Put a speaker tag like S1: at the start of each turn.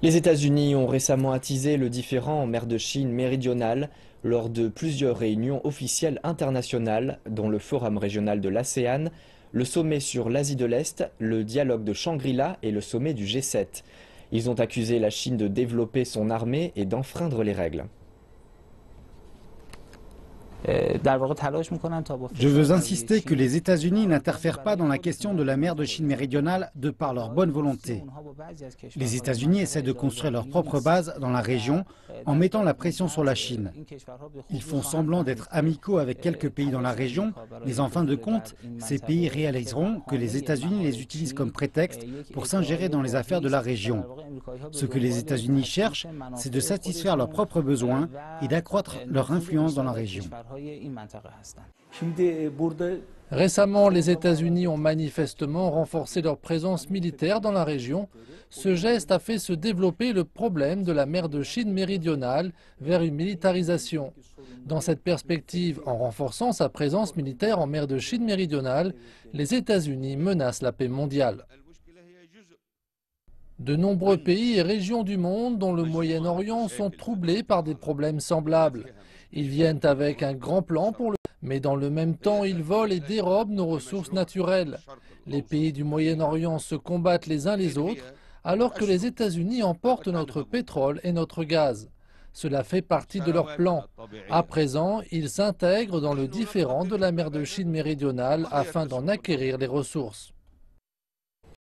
S1: Les États-Unis ont récemment attisé le différend en mer de Chine méridionale lors de plusieurs réunions officielles internationales, dont le Forum régional de l'ASEAN, le sommet sur l'Asie de l'Est, le dialogue de Shangri-La et le sommet du G7. Ils ont accusé la Chine de développer son armée et d'enfreindre les règles.
S2: Je veux insister que les États-Unis n'interfèrent pas dans la question de la mer de Chine méridionale de par leur bonne volonté. Les États-Unis essaient de construire leur propre base dans la région en mettant la pression sur la Chine. Ils font semblant d'être amicaux avec quelques pays dans la région, mais en fin de compte, ces pays réaliseront que les États-Unis les utilisent comme prétexte pour s'ingérer dans les affaires de la région. Ce que les États-Unis cherchent, c'est de satisfaire leurs propres besoins et d'accroître leur influence dans la région.
S3: Récemment, les États-Unis ont manifestement renforcé leur présence militaire dans la région. Ce geste a fait se développer le problème de la mer de Chine méridionale vers une militarisation. Dans cette perspective, en renforçant sa présence militaire en mer de Chine méridionale, les États-Unis menacent la paix mondiale. De nombreux pays et régions du monde, dont le Moyen-Orient, sont troublés par des problèmes semblables. Ils viennent avec un grand plan pour le... Mais dans le même temps, ils volent et dérobent nos ressources naturelles. Les pays du Moyen-Orient se combattent les uns les autres, alors que les États-Unis emportent notre pétrole et notre gaz. Cela fait partie de leur plan. À présent, ils s'intègrent dans le différend de la mer de Chine méridionale afin d'en acquérir les ressources.